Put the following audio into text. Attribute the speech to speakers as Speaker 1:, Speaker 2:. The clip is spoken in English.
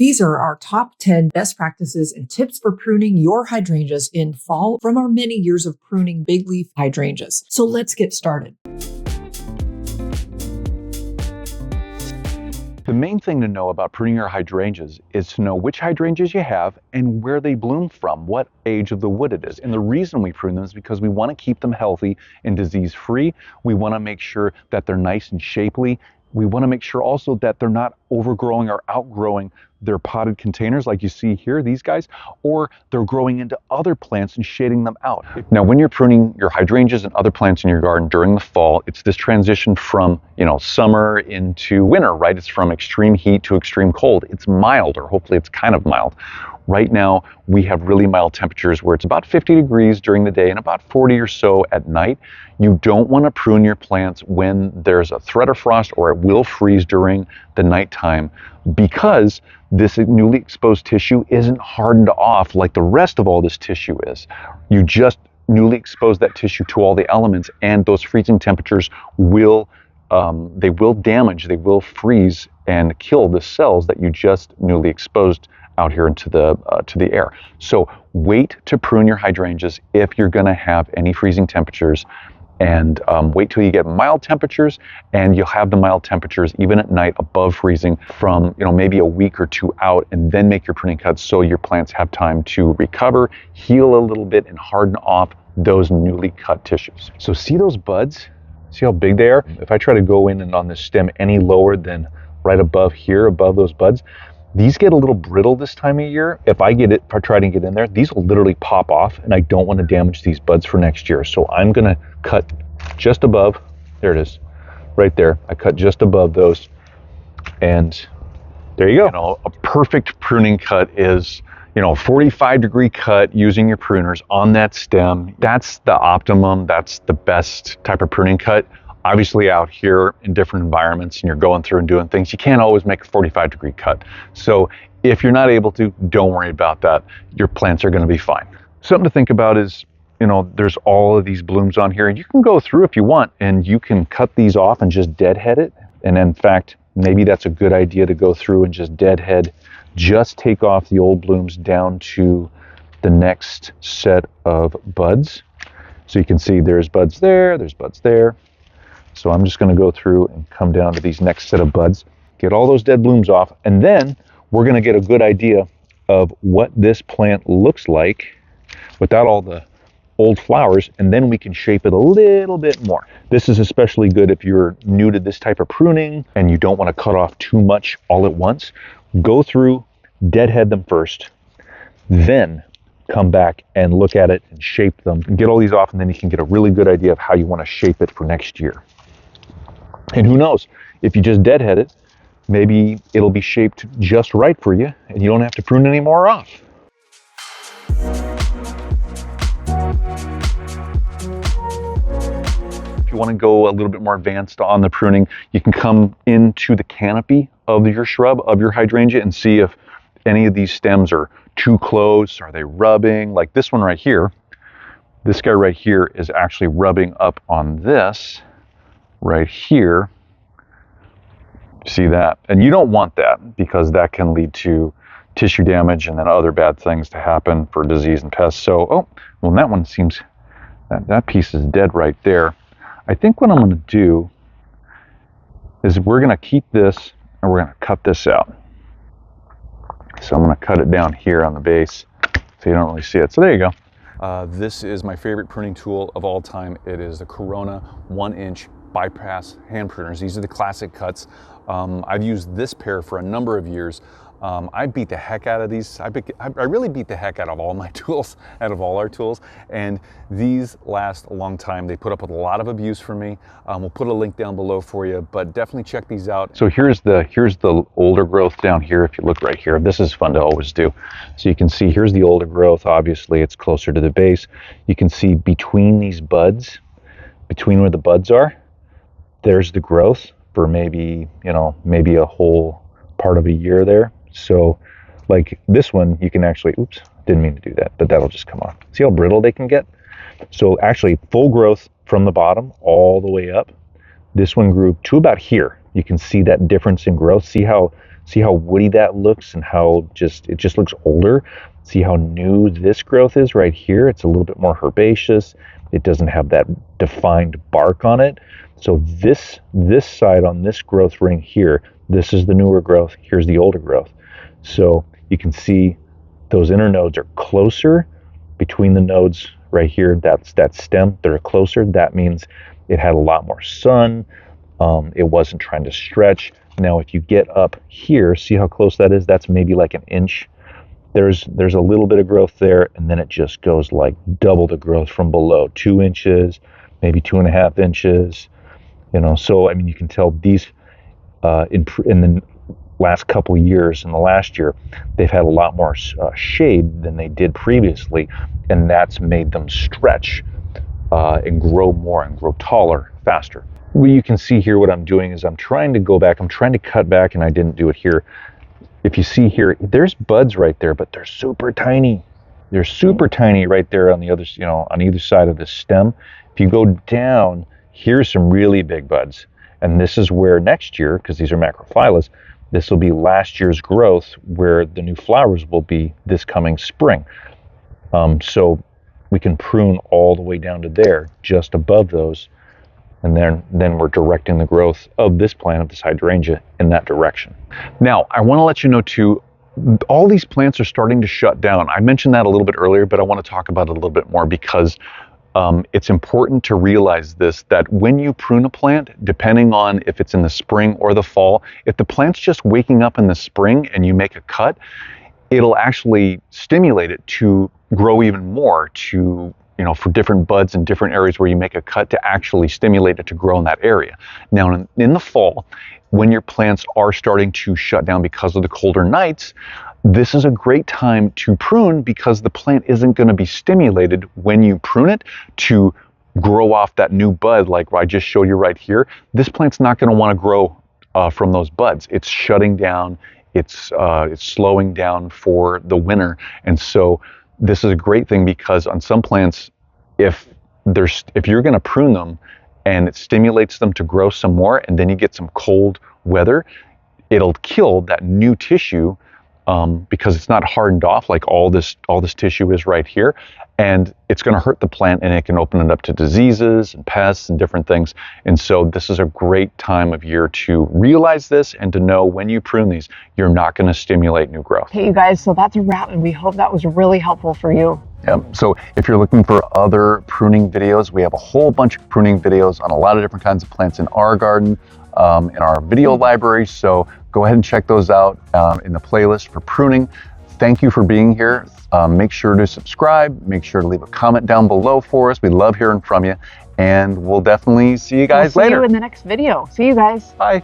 Speaker 1: These are our top 10 best practices and tips for pruning your hydrangeas in fall from our many years of pruning big leaf hydrangeas. So let's get started.
Speaker 2: The main thing to know about pruning your hydrangeas is to know which hydrangeas you have and where they bloom from, what age of the wood it is. And the reason we prune them is because we want to keep them healthy and disease-free. We want to make sure that they're nice and shapely. We want to make sure also that they're not overgrowing or outgrowing their potted containers like you see here, these guys, or they're growing into other plants and shading them out. Now, when you're pruning your hydrangeas and other plants in your garden during the fall, it's this transition from, summer into winter, right? It's from extreme heat to extreme cold. It's mild, or hopefully it's kind of mild. Right now, we have really mild temperatures where it's about 50 degrees during the day and about 40 or so at night. You don't want to prune your plants when there's a threat of frost or it will freeze during the nighttime, because this newly exposed tissue isn't hardened off like the rest of all this tissue is. You just newly expose that tissue to all the elements, and those freezing temperatures will damage, they will freeze and kill the cells that you just newly exposed out here into the air. So wait to prune your hydrangeas if you're going to have any freezing temperatures, and wait till you get mild temperatures, and you'll have the mild temperatures even at night above freezing from maybe a week or two out, and then make your pruning cuts so your plants have time to recover, heal a little bit, and harden off those newly cut tissues. So see those buds? See how big they are? If I try to go in and on this stem any lower than right above here, above those buds, these get a little brittle this time of year. If I try to get in there, these will literally pop off, and I don't want to damage these buds for next year. So I'm gonna cut just above, there it is, right there. I cut just above those, and there you go. A perfect pruning cut is, 45-degree cut using your pruners on that stem. That's the optimum, that's the best type of pruning cut. Obviously out here in different environments and you're going through and doing things, you can't always make a 45-degree cut. So if you're not able to, don't worry about that. Your plants are going to be fine. Something to think about is, there's all of these blooms on here, and you can go through if you want and you can cut these off and just deadhead it. And in fact, maybe that's a good idea to go through and just deadhead, just take off the old blooms down to the next set of buds. So you can see there's buds there, there's buds there. So I'm just going to go through and come down to these next set of buds, get all those dead blooms off, and then we're going to get a good idea of what this plant looks like without all the old flowers, and then we can shape it a little bit more. This is especially good if you're new to this type of pruning and you don't want to cut off too much all at once. Go through, deadhead them first, then come back and look at it and shape them. Get all these off, and then you can get a really good idea of how you want to shape it for next year. And who knows, if you just deadhead it, maybe it'll be shaped just right for you and you don't have to prune any more off. If you want to go a little bit more advanced on the pruning, you can come into the canopy of your shrub, of your hydrangea, and see if any of these stems are too close. Are they rubbing? Like this one right here, this guy right here is actually rubbing up on this right here. See that? And you don't want that, because that can lead to tissue damage and then other bad things to happen for disease and pests. So, that one seems, that piece is dead right there. I think what I'm going to do is we're going to keep this and we're going to cut this out. So I'm going to cut it down here on the base so you don't really see it. So there you go. This is my favorite pruning tool of all time. It is the Corona 1-inch bypass hand pruners. These are the ClassicCUTs. I've used this pair for a number of years. I beat the heck out of these. I really beat the heck out of all my tools, out of all our tools, and these last a long time. They put up with a lot of abuse from me. We'll put a link down below for you, but definitely check these out. So here's the older growth down here. If you look right here, this is fun to always do. So you can see here's the older growth. Obviously, it's closer to the base. You can see between these buds, between where the buds are, there's the growth for maybe a whole part of a year there. So like this one, you can actually, oops, didn't mean to do that, but that'll just come off. See how brittle they can get? So actually full growth from the bottom all the way up. This one grew to about here. You can see that difference in growth. See how See how woody that looks and how it just looks older? See how new this growth is right here? It's a little bit more herbaceous. It doesn't have that defined bark on it. So this side on this growth ring here, this is the newer growth, here's the older growth. So you can see those inner nodes are closer between the nodes right here. That's that stem, they're closer. That means it had a lot more sun. It wasn't trying to stretch. Now, if you get up here, see how close that is? That's maybe like an inch. There's a little bit of growth there, and then it just goes like double the growth from below, 2 inches, maybe 2.5 inches. So I mean, you can tell these in the last couple of years, in the last year, they've had a lot more shade than they did previously, and that's made them stretch and grow more and grow taller faster. Well, you can see here what I'm doing is I'm trying to go back, I'm trying to cut back, and I didn't do it here. If you see here, there's buds right there, but they're super tiny. They're super tiny right there on the other, on either side of this stem. If you go down, here's some really big buds. And this is where next year, because these are macrophyllus, this will be last year's growth where the new flowers will be this coming spring. So we can prune all the way down to there, just above those. And then we're directing the growth of this plant, of this hydrangea, in that direction. Now, I want to let you know too, all these plants are starting to shut down. I mentioned that a little bit earlier, but I want to talk about it a little bit more because it's important to realize this, that when you prune a plant, depending on if it's in the spring or the fall, if the plant's just waking up in the spring and you make a cut, it'll actually stimulate it to grow even more, to for different buds in different areas where you make a cut, to actually stimulate it to grow in that area. Now, in the fall, when your plants are starting to shut down because of the colder nights, this is a great time to prune because the plant isn't going to be stimulated when you prune it to grow off that new bud like I just showed you right here. This plant's not going to want to grow from those buds. It's shutting down, it's slowing down for the winter. And so this is a great thing because on some plants, if you're going to prune them and it stimulates them to grow some more, and then you get some cold weather, it'll kill that new tissue because it's not hardened off like all this tissue is right here, and it's going to hurt the plant, and it can open it up to diseases and pests and different things. And so this is a great time of year to realize this and to know when you prune these, you're not going to stimulate new growth.
Speaker 1: Hey, you guys, so that's a wrap, and we hope that was really helpful for you.
Speaker 2: Yep. So if you're looking for other pruning videos, we have a whole bunch of pruning videos on a lot of different kinds of plants in our garden, in our video library. So go ahead and check those out in the playlist for pruning. Thank you for being here. Make sure to subscribe. Make sure to leave a comment down below for us. We love hearing from you. And we'll definitely see you guys later.
Speaker 1: See you in the next video. See you guys.
Speaker 2: Bye.